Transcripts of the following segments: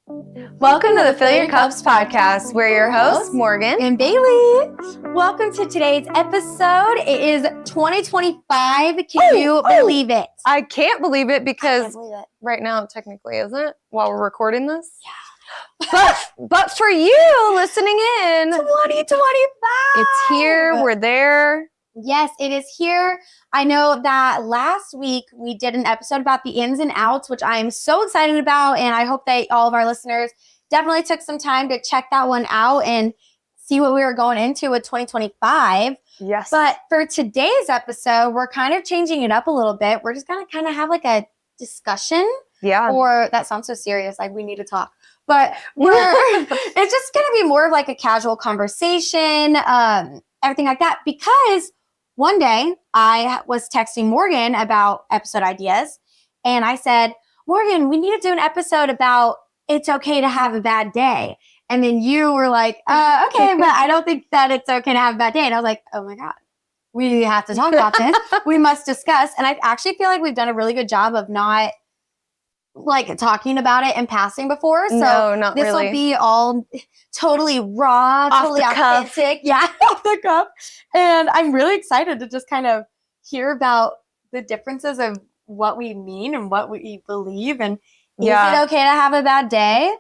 Welcome to the Fill Your Cups podcast. We're your hosts, Morgan and Bailey. Welcome to today's episode. It is 2025. Can you believe it? I can't believe it I because can't believe it. right now it technically isn't while we're recording this. Yeah. But for you listening in, 2025. it's here. We're there. Yes, it is here. I know that last week we did an episode about the ins and outs, which I am so excited about. And I hope that all of our listeners definitely took some time to check that one out and see what we were going into with 2025. Yes. But for today's episode, we're kind of changing it up a little bit. We're just going to kind of have like a discussion. Yeah. Or that sounds so serious, like we need to talk. But it's just going to be more of like a casual conversation, everything like that. Because one day I was texting Morgan about episode ideas. And I said, Morgan, we need to do an episode about it's okay to have a bad day. And then you were like, okay, but I don't think that it's okay to have a bad day. And I was like, oh my God, we have to talk about this. We must discuss. And I actually feel like we've done a really good job of not like talking about it in passing before. So no, not this really. will be all totally raw, Off totally the cuff. authentic. Yeah, off the cuff. And I'm really excited to just kind of hear about the differences of what we mean and what we believe. And is it okay to have a bad day?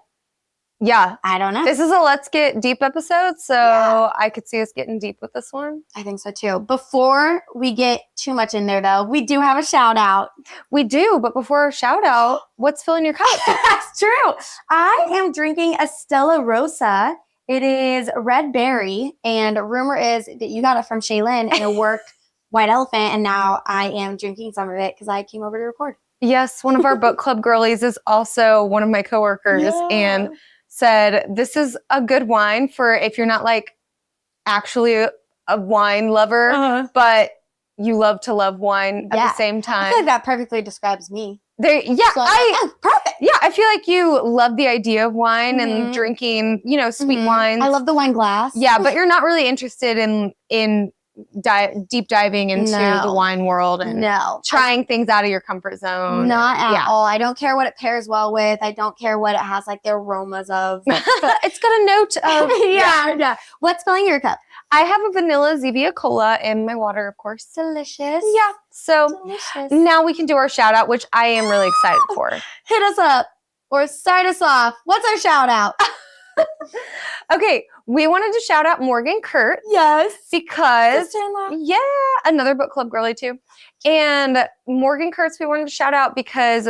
Yeah. I don't know. This is a Let's Get Deep episode, so Yeah. I could see us getting deep with this one. I think so too. Before we get too much in there though, we do have a shout out. We do, but before our shout out, what's filling your cup? That's true. I am drinking a Stella Rosa. It is red berry, and rumor is that you got it from Shaylin in a work White Elephant, and now I am drinking some of it because I came over to record. Yes, one of our book club girlies is also one of my coworkers and said, this is a good wine for if you're not like actually a wine lover, but you love to love wine at the same I time. feel like that perfectly describes me. Perfect. Yeah, I feel like you love the idea of wine and drinking, sweet wines. I love the wine glass. Yeah, but you're not really interested in deep diving into the wine world and trying things out of your comfort zone. Not at all. I don't care what it pairs well with. I don't care what it has like the aromas of. It's got a note of yeah. What's filling your cup? I have a vanilla Zevia Cola in my water, of course. Delicious. Yeah. So delicious. now we can do our shout out, which I am really excited for. Hit us up or start us off. What's our shout out? Okay, we wanted to shout out Morgan Kurt. Yes. Because, sister-in-law. yeah, another book club girly too. And Morgan Kurtz, we wanted to shout out because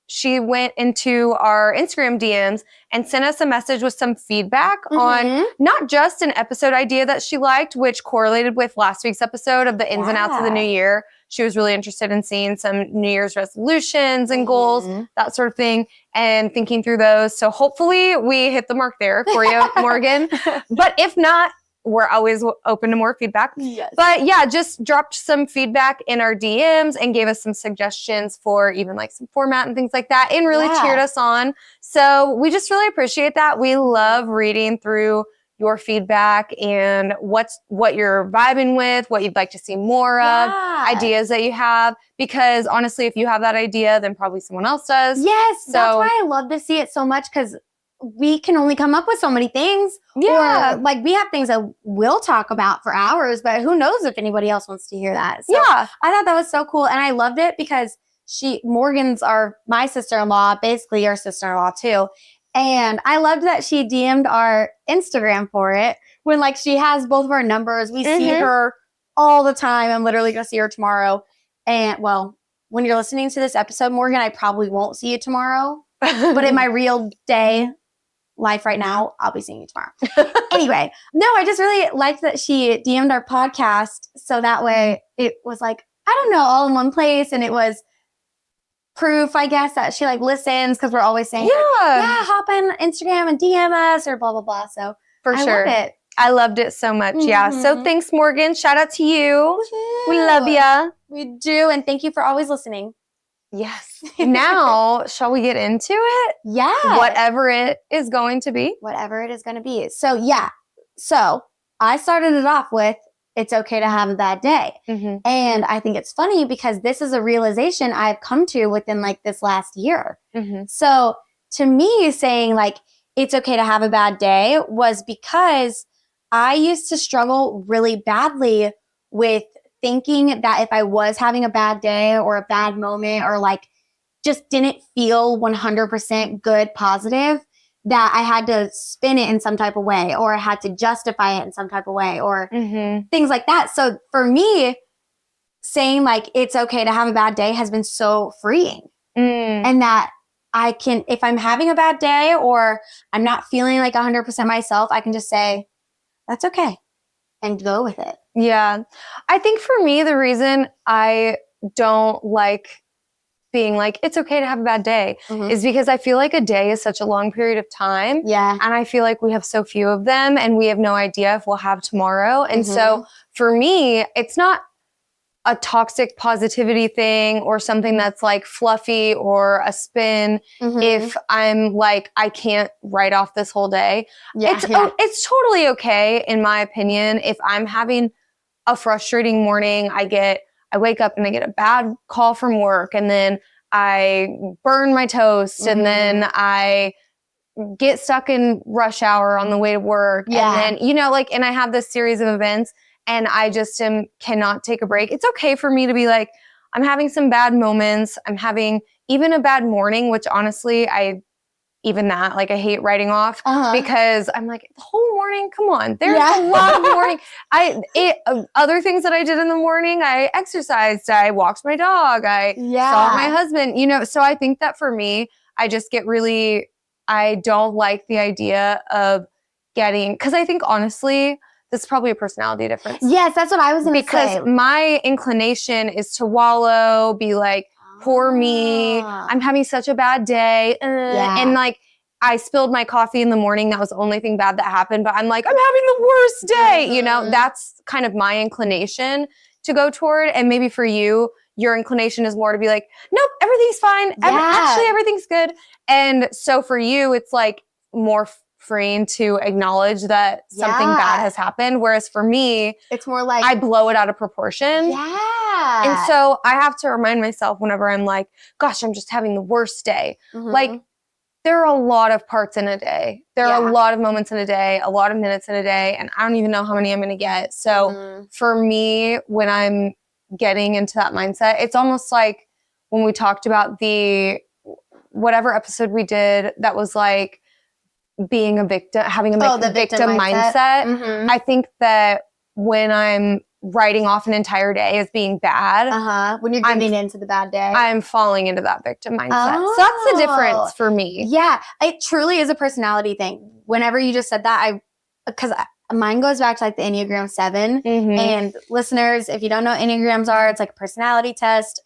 she went into our Instagram DMs and sent us a message with some feedback on not just an episode idea that she liked, which correlated with last week's episode of the ins and outs of the new year. She was really interested in seeing some New Year's resolutions and goals, that sort of thing, and thinking through those. So hopefully we hit the mark there for you, Morgan. But if not, we're always open to more feedback. Yes. But yeah, just dropped some feedback in our DMs and gave us some suggestions for even like some format and things like that and really cheered us on. So we just really appreciate that. We love reading through your feedback and what you're vibing with, what you'd like to see more of, ideas that you have. Because honestly, if you have that idea, then probably someone else does. Yes, that's why I love to see it so much because we can only come up with so many things. Yeah. Or like we have things that we'll talk about for hours, but who knows if anybody else wants to hear that. So yeah. I thought that was so cool. And I loved it because Morgan's my sister-in-law, basically our sister-in-law too. And I loved that she DM'd our Instagram for it when like she has both of our numbers. We see her all the time. I'm literally going to see her tomorrow. And well, when you're listening to this episode, Morgan, I probably won't see you tomorrow. But in my real day life right now, I'll be seeing you tomorrow. Anyway, no, I just really liked that she DM'd our podcast. So that way it was like, I don't know, all in one place. And it was proof, I guess, that she like listens because we're always saying, hop on Instagram and DM us or blah, blah, blah. So for sure. I love it. I loved it so much. Yeah. So thanks, Morgan. Shout out to you. We love ya. We do. And thank you for always listening. Yes. Now, shall we get into it? Yeah. Whatever it is going to be. Whatever it is going to be. So, yeah. So, I started it off with, it's okay to have a bad day. And I think it's funny because this is a realization I've come to within like this last year. So to me, saying like, it's okay to have a bad day was because I used to struggle really badly with thinking that if I was having a bad day or a bad moment or like just didn't feel 100% good, positive, that I had to spin it in some type of way or I had to justify it in some type of way or things like that. So for me, saying like it's okay to have a bad day has been so freeing. And that I can, if I'm having a bad day or I'm not feeling like 100% myself, I can just say, that's okay and go with it. Yeah. I think for me, the reason I don't like being like, it's okay to have a bad day is because I feel like a day is such a long period of time. Yeah. And I feel like we have so few of them and we have no idea if we'll have tomorrow. And so for me, it's not a toxic positivity thing or something that's like fluffy or a spin. If I'm like, I can't write off this whole day. It's totally okay, in my opinion. If I'm having a frustrating morning, I wake up and I get a bad call from work and then I burn my toast and then I get stuck in rush hour on the way to work. And then, like, and I have this series of events and I just cannot take a break. It's okay for me to be like, I'm having some bad moments. I'm having even a bad morning, which honestly, I hate writing off because I'm like, the whole morning, come on. There's a lot of morning. Other things that I did in the morning, I exercised, I walked my dog, I saw my husband, so I think that for me, I just get I don't like the idea of because I think honestly, this is probably a personality difference. Yes, that's what I was going to say. Because my inclination is to wallow, be like, poor me, I'm having such a bad day. And like, I spilled my coffee in the morning. That was the only thing bad that happened. But I'm like, I'm having the worst day. That's kind of my inclination to go toward. And maybe for you, your inclination is more to be like, nope, everything's fine. Actually, everything's good. And so for you, it's like more freeing to acknowledge that something bad has happened. Whereas for me, it's more like I blow it out of proportion. Yeah. And so I have to remind myself whenever I'm like, gosh, I'm just having the worst day. Like, there are a lot of parts in a day. There are a lot of moments in a day, a lot of minutes in a day, and I don't even know how many I'm going to get. So for me, when I'm getting into that mindset, it's almost like when we talked about whatever episode we did that was like being a victim, having a victim mindset. I think that when I'm writing off an entire day as being bad, when you're getting into the bad day, I'm falling into that victim mindset. So that's the difference for me. Yeah, it truly is a personality thing. Whenever you just said that, because mine goes back to like the Enneagram 7. And listeners, if you don't know what Enneagrams are, it's like a personality test.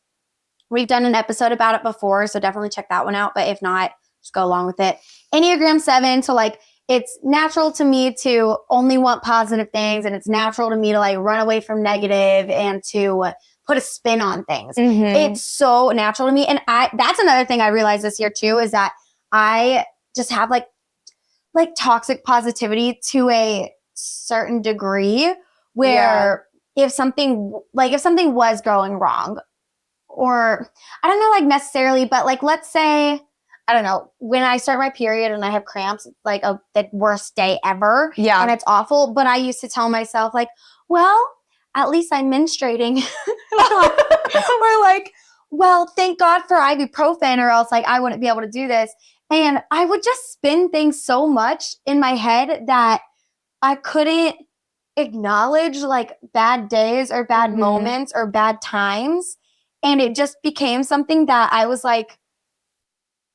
We've done an episode about it before, so definitely check that one out. But if not, just go along with it. Enneagram 7, so like it's natural to me to only want positive things, and it's natural to me to like run away from negative and to put a spin on things. It's so natural to me. And that's another thing I realized this year too, is that I just have like toxic positivity to a certain degree where if something was going wrong, or I don't know, like necessarily, but like, let's say, I don't know, when I start my period and I have cramps, it's like the worst day ever. Yeah. And it's awful. But I used to tell myself like, well, at least I'm menstruating. Or like, well, thank God for ibuprofen, or else like I wouldn't be able to do this. And I would just spin things so much in my head that I couldn't acknowledge like bad days or bad moments or bad times. And it just became something that I was like,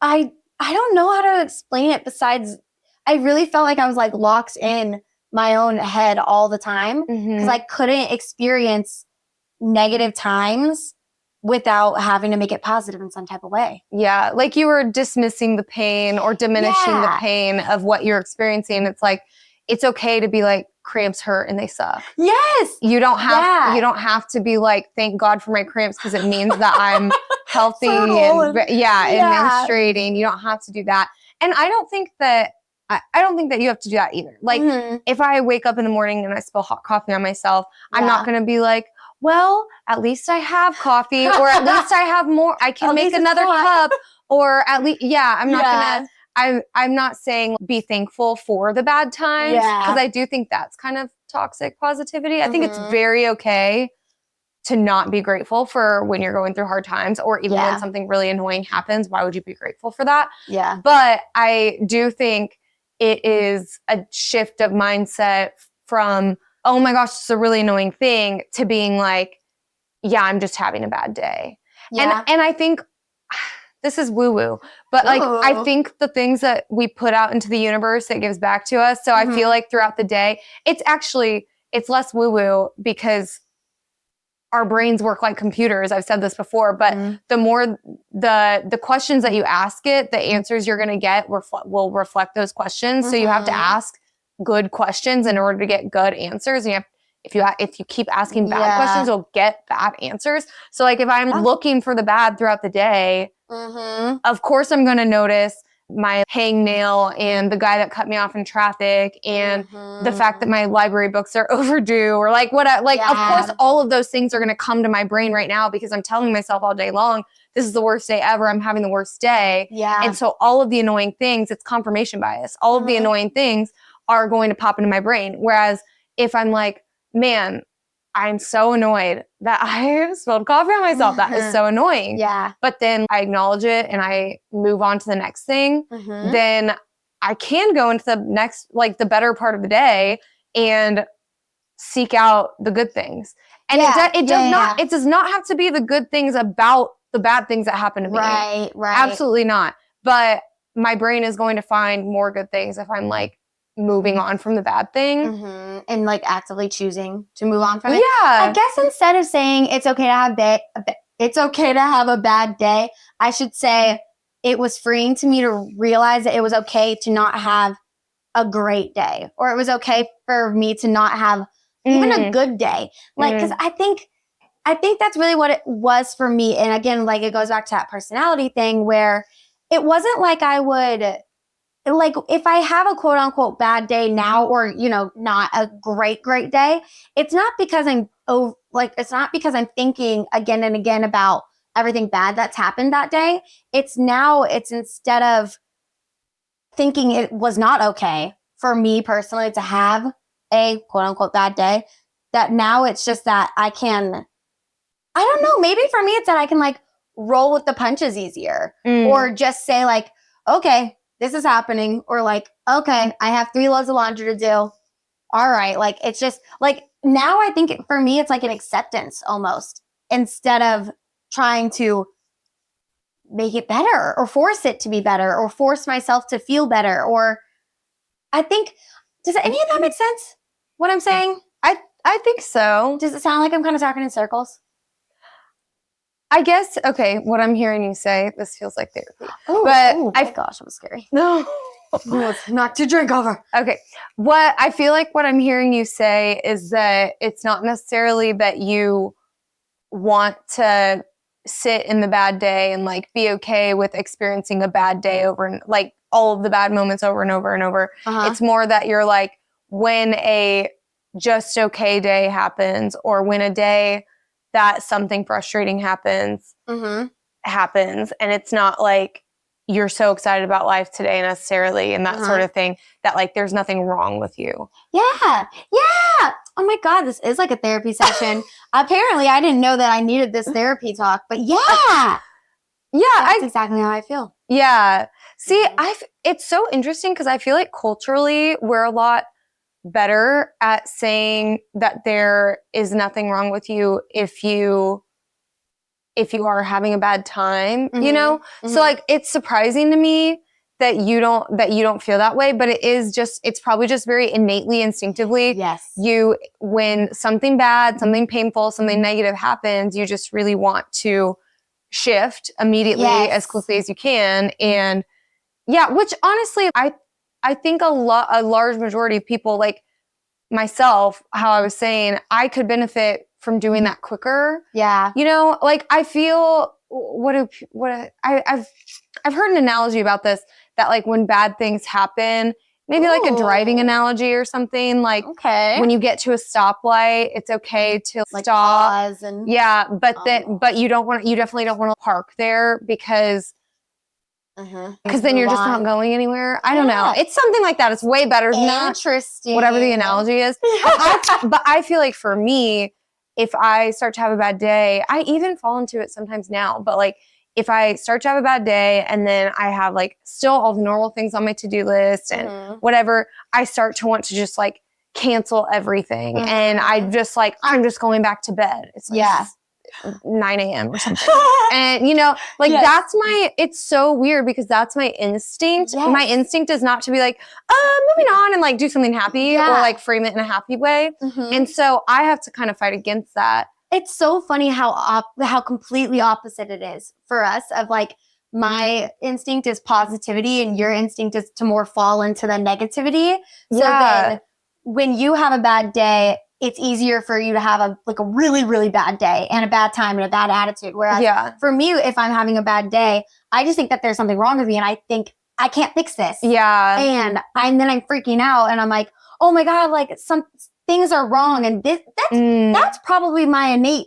I don't know how to explain it besides I really felt like I was like locked in my own head all the time because I couldn't experience negative times without having to make it positive in some type of way. Yeah, like you were dismissing the pain or diminishing the pain of what you're experiencing. It's like, it's okay to be like, cramps hurt and they suck. Yes. You don't have to be like, thank God for my cramps because it means that I'm healthy and menstruating. You don't have to do that. And I don't think that you have to do that either. Like if I wake up in the morning and I spill hot coffee on myself, I'm not going to be like, well, at least I have coffee, or at least I have more. I can make another cup, or at least, I'm not I'm not saying be thankful for the bad times, Yeah. because I do think that's kind of toxic positivity. I think it's Mhm. very okay to not be grateful for when you're going through hard times, or even Yeah. when something really annoying happens. Why would you be grateful for that? Yeah. But I do think it is a shift of mindset from, oh my gosh, it's a really annoying thing, to being like, yeah, I'm just having a bad day. Yeah. And I think this is woo woo, but like, I Ooh. think the things that we put out into the universe, it gives back to us. So I feel Mhm. like throughout the day, it's less woo woo, because our brains work like computers. I've said this before, but Mhm. the more the questions that you ask it, the answers you're going to get will reflect those questions. So you have to Mhm. ask good questions in order to get good answers. And if you keep asking bad Yeah. questions, you'll get bad answers. So like, if I'm looking for the bad throughout the day, Mhm. of course I'm going to notice my hangnail and the guy that cut me off in traffic and the fact that my library books are overdue, or like what of course Yeah. all of those things are going to come to my brain right now, because I'm telling myself all day long, this is the worst day ever. I'm having the worst day. Yeah. And so all of the annoying things, it's confirmation bias. All of the Mhm. annoying things are going to pop into my brain. Whereas if I'm like, man, I'm so annoyed that I spilled coffee on myself. That is so annoying. Yeah. But then I acknowledge it and I move on to the next thing. Mhm. Then I can go into the next, like the better part of the day, and seek out the good things. And Yeah. it does not have to be the good things about the bad things that happen to me. Right. Right. Absolutely not. But my brain is going to find more good things if I'm like moving on from the bad thing. Mhm. And like actively choosing to move on from it. Yeah. I guess instead of saying it's okay to have it's okay to have a bad day, I should say it was freeing to me to realize that it was okay to not have a great day, or it was okay for me to not have even a good day. Like, because I think that's really what it was for me. And again, like it goes back to that personality thing where it wasn't like I would, like if I have a quote unquote bad day now, or not a great day, it's not because it's not because I'm thinking again and again about everything bad that's happened that day. It's instead of thinking it was not okay for me personally to have a quote unquote bad day, that now it's just that I don't know, maybe for me it's that I can like roll with the punches easier, or just say like, okay, this is happening, or like, okay, I have 3 loads of laundry to do. All right, like it's just like now I think for me it's like an acceptance almost, instead of trying to make it better or force it to be better or force myself to feel better. Or I think, does any of that make sense? What I'm saying? I think so. Does it sound like I'm kind of talking in circles? I guess, okay, what I'm hearing you say, this feels like therapy. Oh, But my gosh, that was scary. No. Let's knock your drink over. Okay. What I feel like what I'm hearing you say is that it's not necessarily that you want to sit in the bad day and like be okay with experiencing a bad day over and like all of the bad moments over and over and over. Uh-huh. It's more that you're like, when a just okay day happens, or when a day that something frustrating happens, Mm-hmm. and it's not like you're so excited about life today necessarily and that sort of thing, that like there's nothing wrong with you. Yeah. Yeah. Oh my God, this is like a therapy session. Apparently, I didn't know that I needed this therapy talk, but yeah. That's exactly how I feel. Yeah. See, Mhm. it's so interesting because I feel like culturally we're a lot better at saying that there is nothing wrong with you if you are having a bad time, you know? Mhm. So like it's surprising to me that you don't feel that way, but it's probably just very innately, instinctively. Yes. When something bad, something painful, something negative happens, you just really want to shift immediately as quickly as you can. And yeah, which honestly, I think a large majority of people, like myself, how I was saying, I could benefit from doing that quicker. Yeah. You know, like I feel I've heard an analogy about this, that like when bad things happen, maybe like a driving analogy or something, like Okay. when you get to a stoplight, it's okay to like stop. pause and Yeah, but you definitely don't want to park there, because Because then you're just not going anywhere. I don't know. It's something like that. It's way better than that. Interesting. Whatever the analogy is. But I feel like for me, if I start to have a bad day, I even fall into it sometimes now. But like if I start to have a bad day and then I have like still all the normal things on my to-do list and whatever, I start to want to just like cancel everything. And I'm just going back to bed. It's like 9 a.m. or something. And, you know, like that's it's so weird because that's my instinct. Yes. My instinct is not to be like, moving on and like do something happy or like frame it in a happy way. And so I have to kind of fight against that. It's so funny how completely opposite it is for us of like, my instinct is positivity and your instinct is to more fall into the negativity. So then when you have a bad day, it's easier for you to have a really, really bad day and a bad time and a bad attitude. Whereas for me, if I'm having a bad day, I just think that there's something wrong with me and I think I can't fix this. Yeah. And then I'm freaking out and I'm like, oh my God, like some things are wrong. And that's probably my innate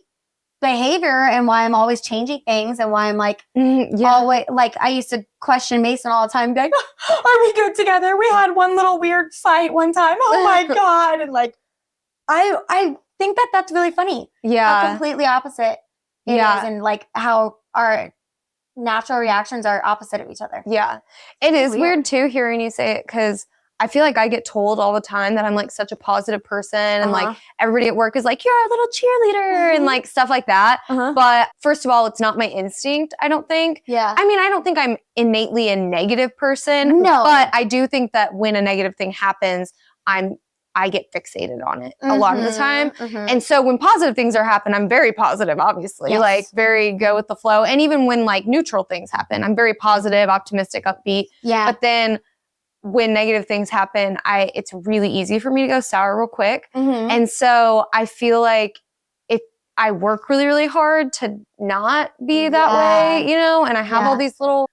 behavior and why I'm always changing things and why I'm like, always, like I used to question Mason all the time, be like, are we good together? We had one little weird fight one time. Oh my God. And like, I think that that's really funny. Yeah. How completely opposite it is and like how our natural reactions are opposite of each other. Yeah. It is weird too hearing you say it because I feel like I get told all the time that I'm like such a positive person and like everybody at work is like, you're our little cheerleader and like stuff like that. But first of all, it's not my instinct, I don't think. Yeah. I mean, I don't think I'm innately a negative person. No. But I do think that when a negative thing happens, I get fixated on it a lot of the time. And so when positive things are happening, I'm very positive, obviously, like very go with the flow. And even when like neutral things happen, I'm very positive, optimistic, upbeat. Yeah. But then when negative things happen, it's really easy for me to go sour real quick. And so I feel like if I work really, really hard to not be that way, you know, and I have all these little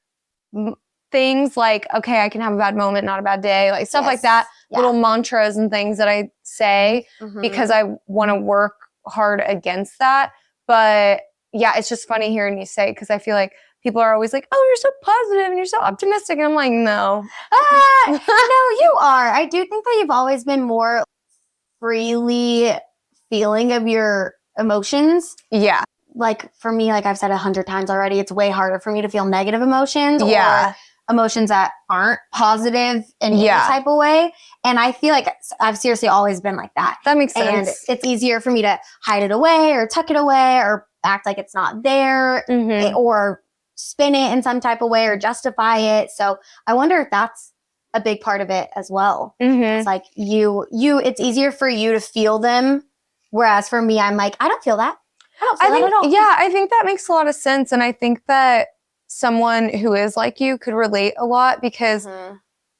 things like, okay, I can have a bad moment, not a bad day, like stuff like that, little mantras and things that I say because I want to work hard against that. But yeah, it's just funny hearing you say, because I feel like people are always like, oh, you're so positive and you're so optimistic. And I'm like, no. No, you are. I do think that you've always been more freely feeling of your emotions. Yeah. Like for me, like I've said 100 times already, it's way harder for me to feel negative emotions or emotions that aren't positive in any type of way. And I feel like I've seriously always been like that. That makes sense. And it's easier for me to hide it away or tuck it away or act like it's not there or spin it in some type of way or justify it. So I wonder if that's a big part of it as well. It's like it's easier for you to feel them. Whereas for me, I'm like, I don't feel that. I don't feel that at all. Yeah, I think that makes a lot of sense. And I think that someone who is like you could relate a lot because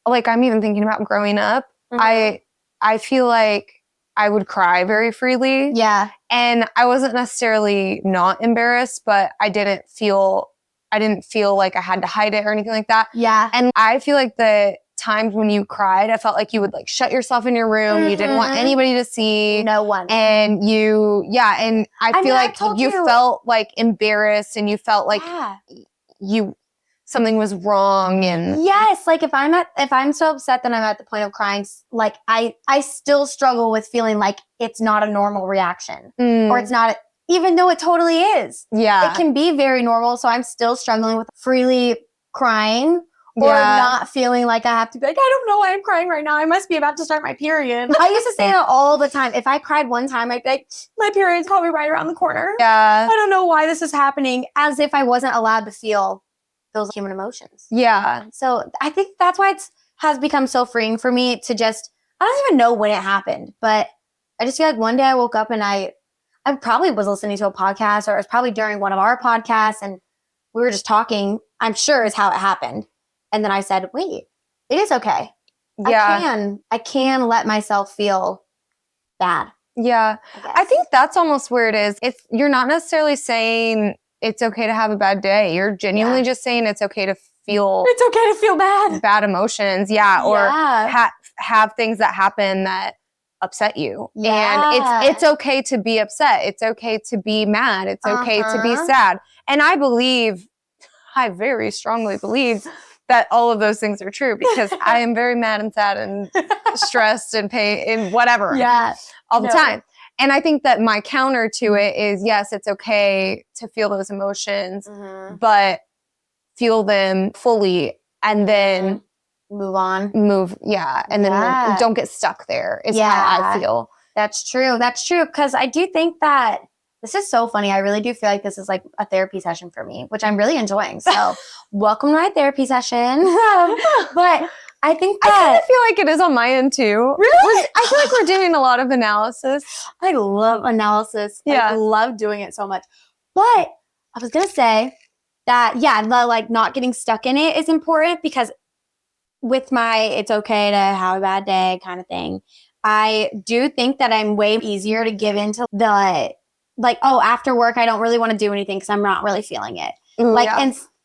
like I'm even thinking about growing up. I feel like I would cry very freely. Yeah. And I wasn't necessarily not embarrassed, but I didn't feel like I had to hide it or anything like that. Yeah. And I feel like the times when you cried, I felt like you would like shut yourself in your room. You didn't want anybody to see. No one. And and I feel like you felt like embarrassed and you felt like something was wrong. And yes, like if I'm so upset that I'm at the point of crying, like I still struggle with feeling like it's not a normal reaction or it's not, even though it totally is. Yeah. It can be very normal. So I'm still struggling with freely crying or not feeling like I have to be like, I don't know why I'm crying right now. I must be about to start my period. I used to say that all the time. If I cried one time, I'd be like, my period's probably right around the corner. Yeah. I don't know why this is happening, as if I wasn't allowed to feel those human emotions. Yeah. So I think that's why it has become so freeing for me to just, I don't even know when it happened, but I just feel like one day I woke up and I probably was listening to a podcast or it was probably during one of our podcasts and we were just talking, I'm sure is how it happened. And then I said, wait, it is okay. Yeah. I can let myself feel bad. Yeah. I think that's almost where it is. You're not necessarily saying it's okay to have a bad day. You're genuinely just saying it's okay to feel. It's okay to feel bad. Bad emotions. Yeah. Or have things that happen that upset you. Yeah. And it's okay to be upset. It's okay to be mad. It's okay to be sad. And I very strongly believe that all of those things are true because I am very mad and sad and stressed and pain and whatever all the time. And I think that my counter to it is, yes, it's okay to feel those emotions, but feel them fully and then move on. And then don't get stuck there is how I feel. That's true. Because I do think that this is so funny. I really do feel like this is like a therapy session for me, which I'm really enjoying. So welcome to my therapy session. But I think that... I kind of feel like it is on my end too. Really? I feel like we're doing a lot of analysis. I love analysis. Yeah. I love doing it so much. But I was going to say that, the like not getting stuck in it is important because with my it's okay to have a bad day kind of thing, I do think that I'm way easier to give into the like, oh, after work, I don't really want to do anything because I'm not really feeling it.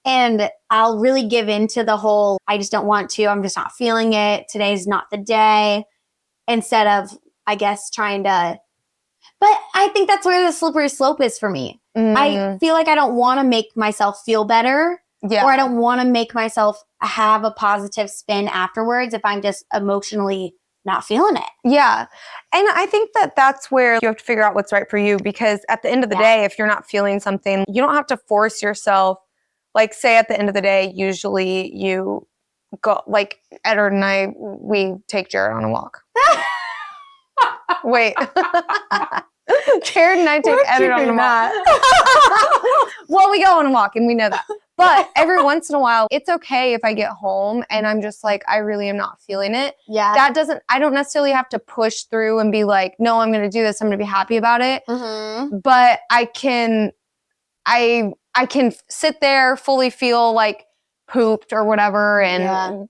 And I'll really give into the whole, I just don't want to, I'm just not feeling it. Today's not the day. Instead of, I guess, trying to, but I think that's where the slippery slope is for me. I feel like I don't want to make myself feel better. Yeah. Or I don't want to make myself have a positive spin afterwards if I'm just emotionally not feeling it. Yeah. And I think that that's where you have to figure out what's right for you because at the end of the day, if you're not feeling something, you don't have to force yourself. Like say at the end of the day, usually you go, like Edward and I, we take Jared on a walk. Wait. Jared and I take Edward on a walk. Well, we go on a walk and we know that. But every once in a while, it's okay if I get home and I'm just like, I really am not feeling it. Yeah. I don't necessarily have to push through and be like, no, I'm going to do this. I'm going to be happy about it. But I can sit there, fully feel like pooped or whatever and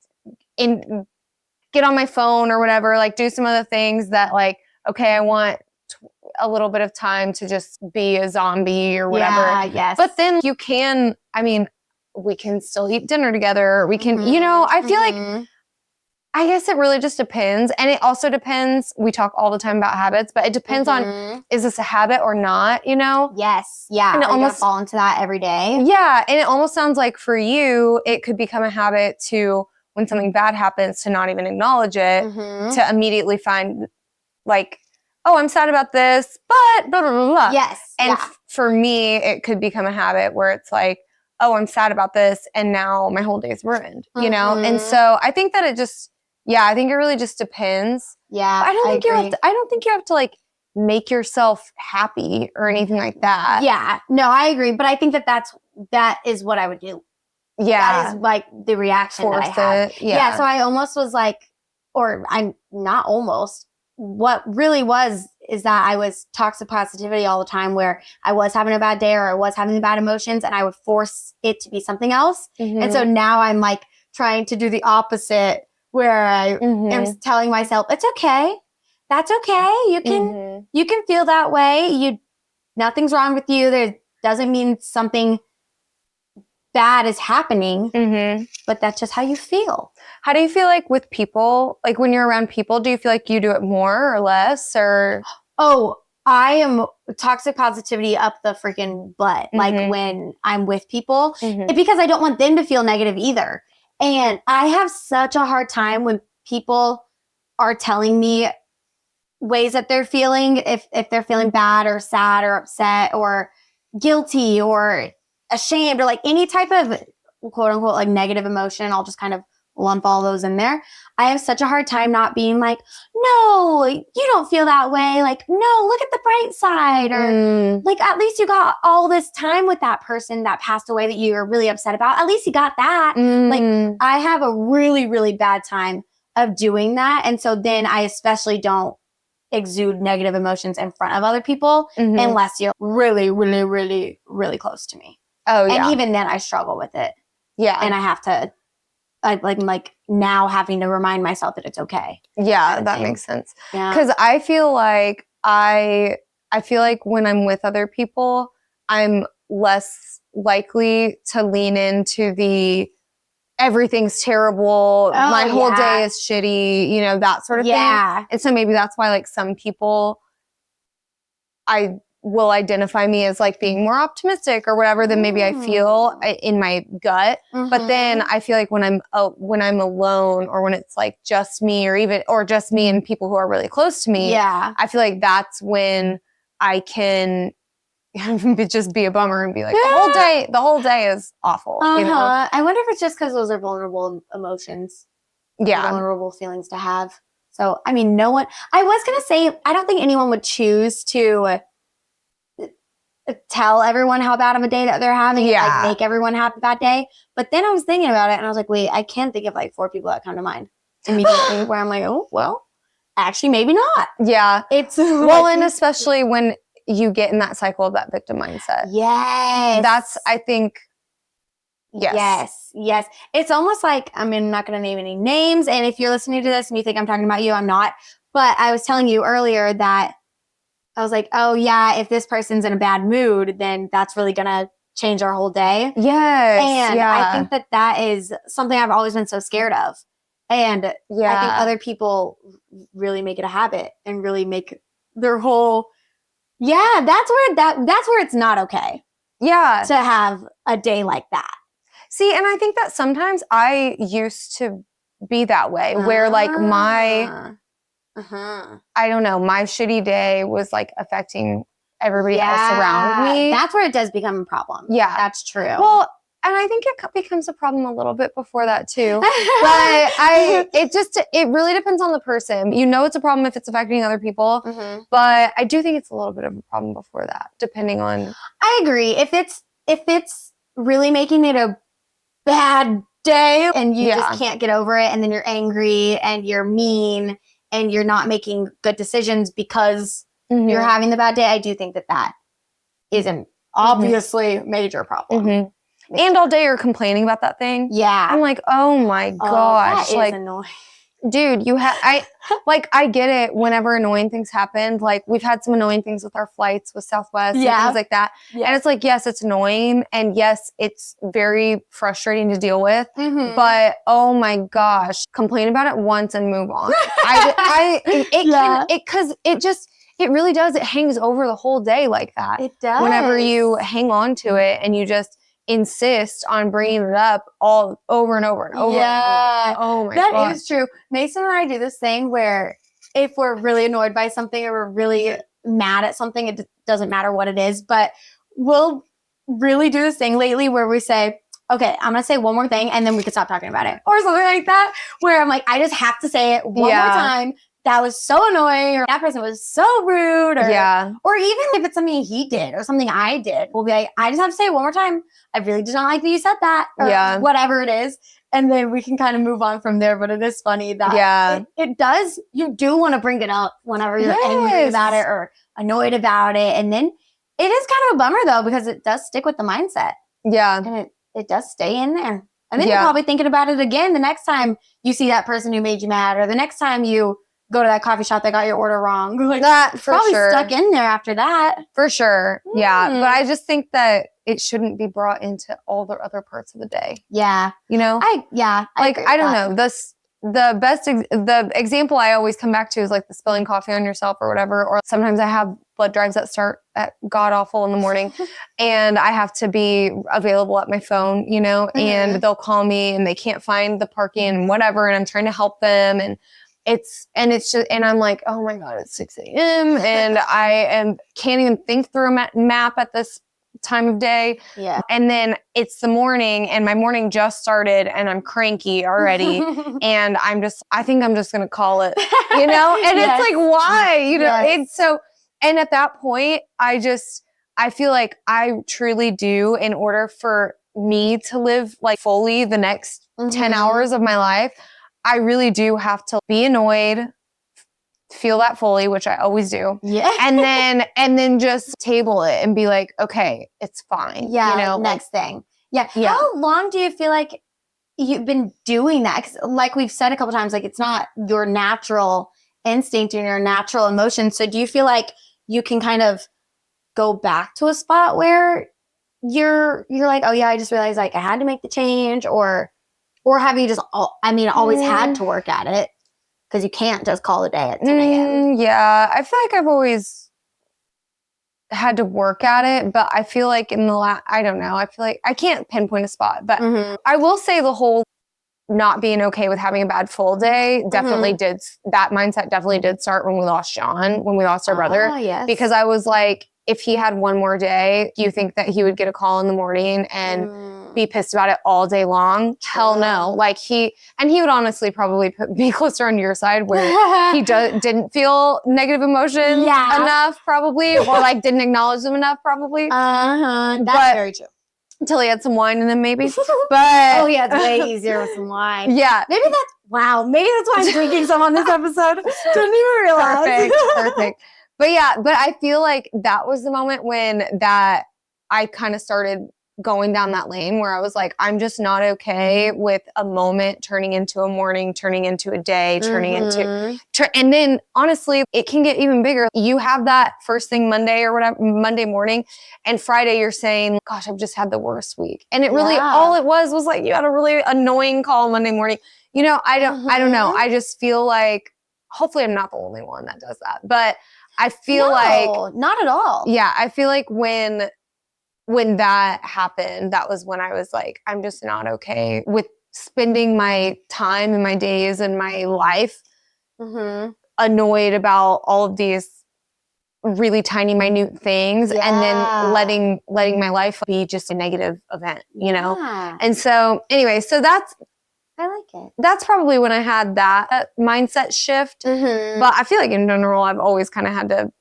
get on my phone or whatever, like do some other things that like, okay, I want a little bit of time to just be a zombie or whatever. Yes. But then you can, I mean, we can still eat dinner together. We can, I feel like, I guess it really just depends. And it also depends, we talk all the time about habits, but it depends on, is this a habit or not, Yes. Yeah. And it almost fall into that every day. Yeah. And it almost sounds like for you, it could become a habit to, when something bad happens, to not even acknowledge it, to immediately find like, oh, I'm sad about this, but blah, blah, blah, blah. Yes. And for me, it could become a habit where it's like, oh, I'm sad about this, and now my whole day is ruined, And so I think that it just, I think it really just depends. Yeah, but I don't think you have to like make yourself happy or anything like that. Yeah, no, I agree. But I think that is what I would do. Yeah. That is like the reaction that I had. Yeah. So I almost was like, or I'm not almost. What really was is that I was toxic positivity all the time where I was having a bad day or I was having bad emotions and I would force it to be something else. And so now I'm like trying to do the opposite where I am telling myself, it's okay. That's okay. You can feel that way. Nothing's wrong with you. There doesn't mean something bad is happening, but that's just how you feel. How do you feel like with people? Like when you're around people, do you feel like you do it more or less or? Oh, I am toxic positivity up the freaking butt. Like when I'm with people, because I don't want them to feel negative either. And I have such a hard time when people are telling me ways that they're feeling, if they're feeling bad or sad or upset or guilty or ashamed or like any type of quote unquote like negative emotion. I'll just kind of lump all those in there. I have such a hard time not being like, no, you don't feel that way. Like, no, look at the bright side. Or like, at least you got all this time with that person that passed away that you are really upset about. At least you got that. Like, I have a really, really bad time of doing that. And so then I especially don't exude negative emotions in front of other people unless you're really, really, really, really close to me. Oh, yeah. And even then I struggle with it. Yeah. And I have to, like now having to remind myself that it's okay. Yeah, that makes sense. Yeah. Because I feel like I feel like when I'm with other people, I'm less likely to lean into the everything's terrible, my whole day is shitty, that sort of thing. And so maybe that's why like some people I will identify me as like being more optimistic or whatever than maybe I feel in my gut. But then I feel like when I'm alone, or when it's like just me, or just me and people who are really close to me, I feel like that's when I can just be a bummer and be like, the whole day is awful. You know? I wonder if it's just because those are vulnerable emotions. Yeah. Vulnerable feelings to have. So, I mean, I was going to say, I don't think anyone would choose to tell everyone how bad of a day that they're having and like make everyone have a bad day. But then I was thinking about it and I was like, wait, I can think of like 4 people that come to mind immediately where I'm like, oh, well, actually, maybe not. Yeah. It's well, and especially when you get in that cycle of that victim mindset. Yes. That's, I think, yes. It's almost like, I mean, I'm not going to name any names. And if you're listening to this and you think I'm talking about you, I'm not. But I was telling you earlier that I was like, oh, yeah, if this person's in a bad mood, then that's really going to change our whole day. Yes. And I think that is something I've always been so scared of. And I think other people really make it a habit and really make their whole, that's where it's not okay. Yeah. To have a day like that. See, and I think that sometimes I used to be that way, where like my, I don't know, my shitty day was like affecting everybody else around me. That's where it does become a problem. Yeah. That's true. Well, and I think it becomes a problem a little bit before that too. But it really depends on the person. You know, it's a problem if it's affecting other people, but I do think it's a little bit of a problem before that, depending on. I agree. If it's really making it a bad day and you just can't get over it, and then you're angry and you're mean and you're not making good decisions because you're having the bad day, I do think that is an obviously major problem. And all day you're complaining about that thing. Yeah. I'm like, oh my gosh. That like, is annoying. Dude, I get it whenever annoying things happen. Like, we've had some annoying things with our flights with Southwest and things like that. Yeah. And it's like, yes, it's annoying. And yes, it's very frustrating to deal with. But oh my gosh, complain about it once and move on. It really does. It hangs over the whole day like that. It does. Whenever you hang on to it and you just insist on bringing it up all over and over and over. Yeah. Oh my God. That is true. Mason and I do this thing where if we're really annoyed by something or we're really mad at something, it doesn't matter what it is, but we'll really do this thing lately where we say, okay, I'm going to say one more thing and then we can stop talking about it. Or something like that, where I'm like, I just have to say it one more time. That was so annoying, or that person was so rude, or even if it's something he did or something I did, we'll be like, I just have to say it one more time. I really did not like that you said that, or whatever it is. And then we can kind of move on from there. But it is funny that it does, you do want to bring it up whenever you're angry about it or annoyed about it. And then it is kind of a bummer though, because it does stick with the mindset. Yeah. And it does stay in there. And then you're probably thinking about it again the next time you see that person who made you mad, or the next time you go to that coffee shop that got your order wrong. Like, that for probably sure. Stuck in there after that. For sure. Yeah. But I just think that it shouldn't be brought into all the other parts of the day. Yeah. You know? I don't know. The example I always come back to is like the spilling coffee on yourself or whatever. Or sometimes I have blood drives that start at god awful in the morning and I have to be available at my phone, you know, and they'll call me and they can't find the parking and whatever. And I'm trying to help them. And I'm like, oh my God, it's 6 a.m. and can't even think through a map at this time of day. Yeah. And then it's the morning and my morning just started and I'm cranky already. And I think I'm just going to call it, you know, and it's like, why, you know, it's so, and at that point, I feel like I truly do, in order for me to live like fully the next 10 hours of my life, I really do have to be annoyed, feel that fully, which I always do. Yeah. And then just table it and be like, okay, it's fine. Yeah. You know, next thing. Yeah. How long do you feel like you've been doing that? 'Cause like we've said a couple times, like it's not your natural instinct and your natural emotion. So do you feel like you can kind of go back to a spot where you're like, oh yeah, I just realized like I had to make the change, or have you just, always had to work at it? Because you can't just call a day at 10 a.m. Yeah, I feel like I've always had to work at it, but I feel like in the last, I don't know, I feel like I can't pinpoint a spot, but I will say the whole not being okay with having a bad full day definitely that mindset definitely did start when we lost John, when we lost our brother. Oh, yes. Because I was like, if he had one more day, do you think that he would get a call in the morning and be pissed about it all day long? Hell no. Like he would honestly probably be closer on your side where he didn't feel negative emotions enough probably, or like didn't acknowledge them enough probably. That's very true. Until he had some wine in him maybe. But oh yeah, it's way easier with some wine. Yeah. Maybe that's why I'm drinking some on this episode. Didn't even realize. Perfect. But yeah, but I feel like that was the moment when that I kind of started going down that lane where I was like, I'm just not okay with a moment turning into a morning, turning into a day, turning into, and then honestly, it can get even bigger. You have that first thing Monday or whatever, Monday morning, and Friday you're saying, gosh, I've just had the worst week. And it really, all it was like, you had a really annoying call Monday morning. You know, I don't know. I just feel like, hopefully I'm not the only one that does that, but I feel like not at all. Yeah. I feel like when that happened, that was when I was like, I'm just not okay with spending my time and my days and my life annoyed about all of these really tiny, minute things, and then letting my life be just a negative event, you know? And so anyway, so I like it. That's probably when I had that mindset shift. But I feel like in general, I've always kind of had to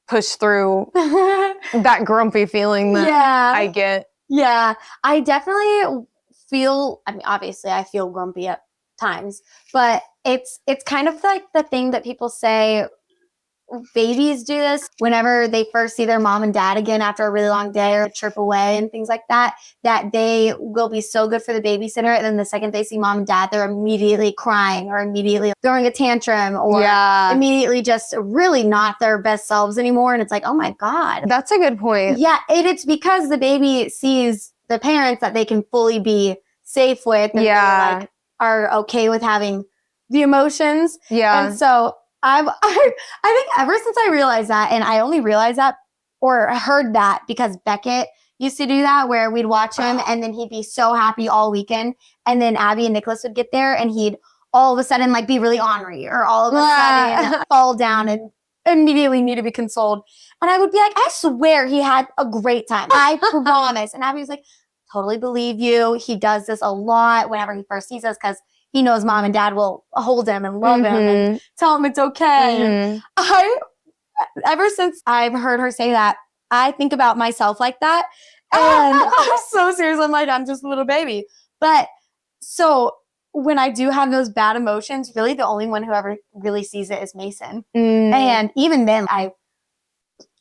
push through that grumpy feeling that I get. Yeah, I definitely feel, I mean, obviously I feel grumpy at times, but it's kind of like the thing that people say babies do this whenever they first see their mom and dad again after a really long day or a trip away and things like that they will be so good for the babysitter. And then the second they see mom and dad, they're immediately crying or immediately throwing a tantrum or immediately just really not their best selves anymore. And it's like, oh my God. That's a good point. Yeah. It's because the baby sees the parents that they can fully be safe with and they like are okay with having the emotions. Yeah. And so I think ever since I realized that, and I only realized that or heard that because Beckett used to do that where we'd watch him and then he'd be so happy all weekend. And then Abby and Nicholas would get there and he'd all of a sudden like be really ornery or all of a sudden fall down and immediately need to be consoled. And I would be like, I swear he had a great time. I promise. And Abby was like, totally believe you. He does this a lot whenever he first sees us because he knows mom and dad will hold him and love him and tell him it's okay. And ever since I've heard her say that, I think about myself like that. And I'm so serious. I'm like, I'm just a little baby. But so when I do have those bad emotions, really the only one who ever really sees it is Mason. And even then, I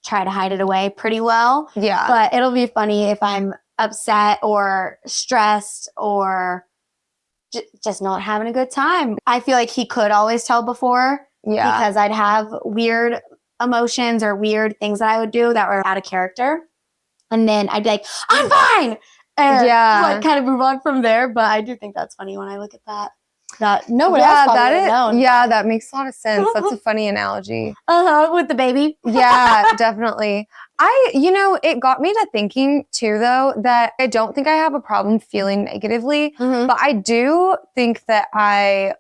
try to hide it away pretty well. Yeah. But it'll be funny if I'm upset or stressed or just not having a good time. I feel like he could always tell before because I'd have weird emotions or weird things that I would do that were out of character. And then I'd be like, I'm fine. And like kind of move on from there. But I do think that's funny when I look at that. That no one else probably would have known. Yeah, that makes a lot of sense. That's a funny analogy. With the baby. Yeah, definitely. It got me to thinking too, though, that I don't think I have a problem feeling negatively, but I do think that I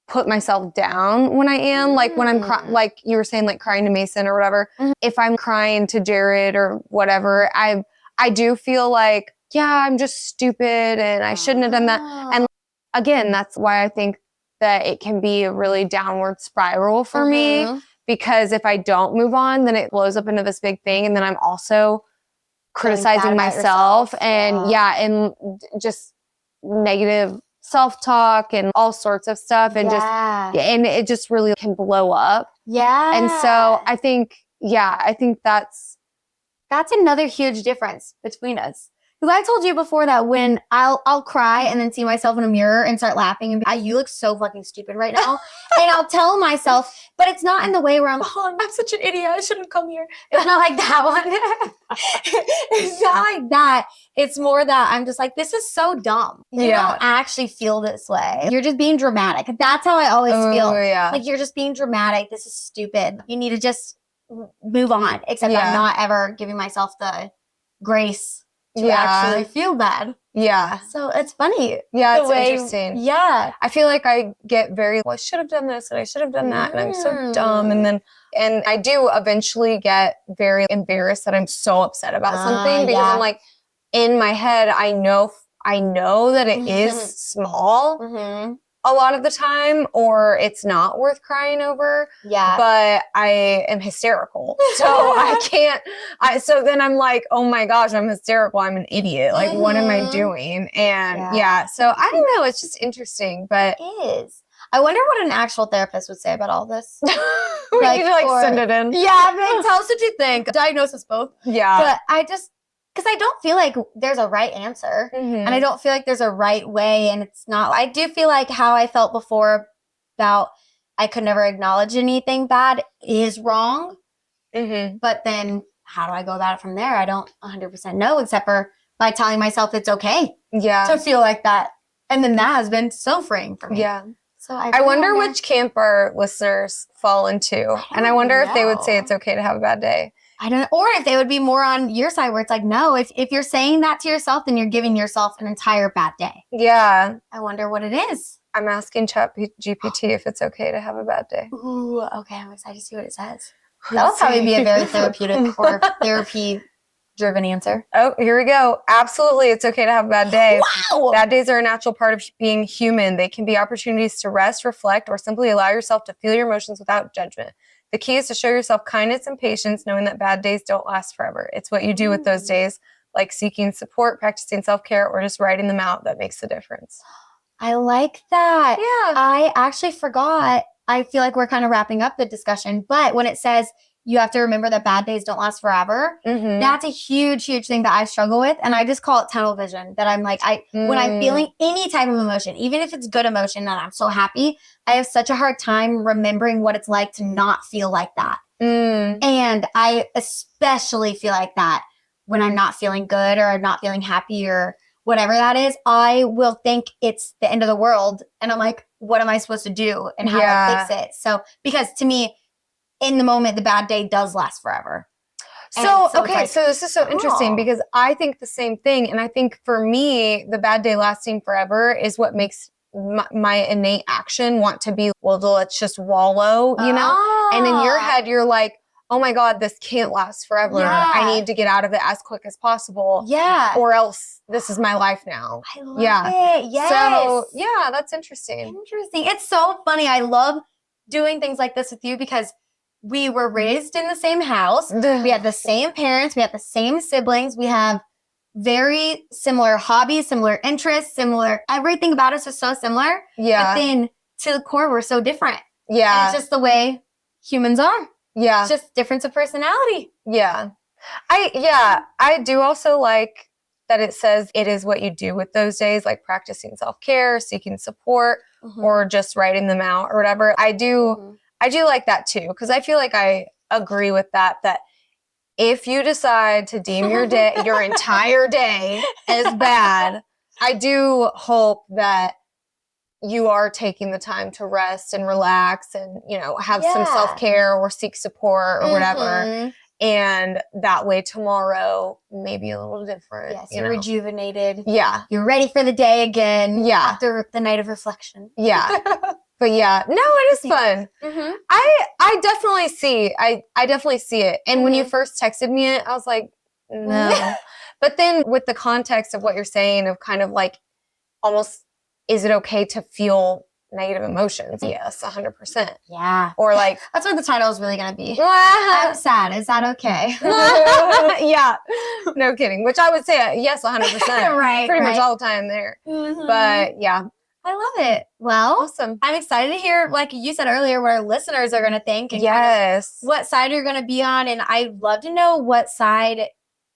put myself down when I am, like when I'm like you were saying, like crying to Mason or whatever. If I'm crying to Jared or whatever, I do feel like, I'm just stupid and I shouldn't have done that. And again, that's why I think that it can be a really downward spiral for me. Because if I don't move on, then it blows up into this big thing. And then I'm also criticizing myself and and just negative self-talk and all sorts of stuff. And and it just really can blow up. Yeah. And so I think that's another huge difference between us. Because I told you before that when I'll cry and then see myself in a mirror and start laughing and be like, you look so fucking stupid right now. And I'll tell myself, but it's not in the way where I'm such an idiot. I shouldn't come here. It's not like that one. It's not like that. It's more that I'm just like, this is so dumb. You don't actually feel this way. You're just being dramatic. That's how I always feel. Like you're just being dramatic. This is stupid. You need to just move on, except Yeah. I'm not ever giving myself the grace to Yeah. actually feel bad. Yeah. So it's funny. Yeah, the it's way- interesting. Yeah. I feel like I get very, well, I should have done this and I should have done that. And I'm so dumb. And I do eventually get very embarrassed that I'm so upset about something because yeah. I'm like, in my head, I know that it is small Mm-hmm. a lot of the time, or it's not worth crying over, Yeah. but I am hysterical. So I can't, so then I'm like, oh my gosh, I'm hysterical. I'm an idiot. Like, what am I doing? And yeah, so I don't know. It's just interesting, but. It is. I wonder what an actual therapist would say about all this. We Like, need to or- send it in. Yeah, man, tell us what you think. Diagnose us both. Yeah. But I just, because I don't feel like there's a right answer. Mhm. And I don't feel like there's a right way. And it's not, I do feel like how I felt before about I could never acknowledge anything bad is wrong. Mhm. But then how do I go about it from there? I don't 100% know, except for by telling myself it's okay Yeah. to feel like that. And then that has been so freeing for me. Yeah. So I wonder which camp our listeners fall into. And I wonder if they would say know. it's okay to have a bad day. I don't know. Or if they would be more on your side where it's like, no, if you're saying that to yourself, then you're giving yourself an entire bad day. Yeah. I wonder what it is. I'm asking ChatGPT if it's okay to have a bad day. Ooh, okay. I'm excited to see what it says. That'll probably be a very therapeutic or therapy-driven answer. Oh, here we go. Absolutely, it's okay to have a bad day. Wow! Bad days are a natural part of being human. They can be opportunities to rest, reflect, or simply allow yourself to feel your emotions without judgment. The key is to show yourself kindness and patience, knowing that bad days don't last forever. It's what you do with those days, like seeking support, practicing self-care, or just writing them out, that makes the difference. I like that. Yeah. I actually forgot. I feel like we're kind of wrapping up the discussion, but when it says you have to remember that bad days don't last forever, Mm-hmm. that's a huge, huge thing that I struggle with. And I just call it tunnel vision. That I'm like, when I'm feeling any type of emotion, even if it's good emotion and I'm so happy, I have such a hard time remembering what it's like to not feel like that. And I especially feel like that when I'm not feeling good or I'm not feeling happy or whatever that is. I will think it's the end of the world. And I'm like, what am I supposed to do? And how do I fix it? So, because to me, in the moment, the bad day does last forever. So it's okay, like, so this is so interesting because I think the same thing. And I think for me, the bad day lasting forever is what makes my innate action want to be, well, let's just wallow, you know? And in your head, you're like, oh my God, this can't last forever. Yeah. I need to get out of it as quick as possible. Yeah. Or else this is my life now. I love Yeah. it. Yes. So yeah, that's interesting. Interesting. It's so funny. I love doing things like this with you because we were raised in the same house. We had the same parents. We had the same siblings. We have very similar hobbies, similar interests, similar. Everything about us is so similar. Yeah. But then to the core, we're so different. Yeah. And it's just the way humans are. Yeah. It's just difference of personality. Yeah. I do also like that it says it is what you do with those days, like practicing self-care, seeking support, or just writing them out or whatever. I do like that too, because I feel like I agree with that if you decide to deem your day, your entire day as bad, I do hope that you are taking the time to rest and relax and, you know, have some self-care or seek support or whatever. And that way tomorrow may be a little different. Yes, you're rejuvenated. Yeah. You're ready for the day again. Yeah. After the night of reflection. Yeah. But yeah, no, it is fun. I definitely see. I definitely see it. And when you first texted me it, I was like, no. But then with the context of what you're saying of kind of like almost, is it okay to feel negative emotions? Yes, 100%. Yeah. Or like, that's what the title is really going to be. I'm sad. Is that okay? Yeah. No kidding. Which I would say, yes, 100%. Right. Pretty much all the time there. But yeah. I love it. Well, Awesome. I'm excited to hear, like you said earlier, what our listeners are going to think. And Yes. kind of what side you're going to be on. And I'd love to know what side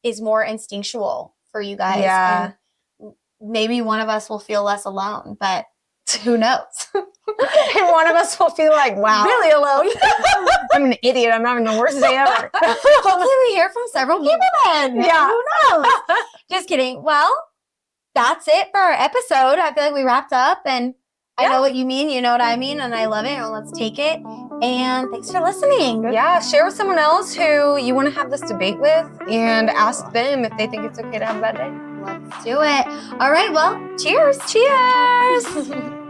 is more instinctual for you guys. Yeah. And maybe one of us will feel less alone, but who knows? And one of us will feel like, wow. Really alone. I'm an idiot. I'm having the worst day ever. Hopefully we hear from several people then. Yeah. Who knows? Just kidding. Well, that's it for our episode. I feel like we wrapped up and I know what you mean. You know what I mean. And I love it. And let's take it. And thanks for listening. Yeah, share with someone else who you want to have this debate with and ask them if they think it's okay to have a bad day. Let's do it. All right. Well, cheers. Cheers!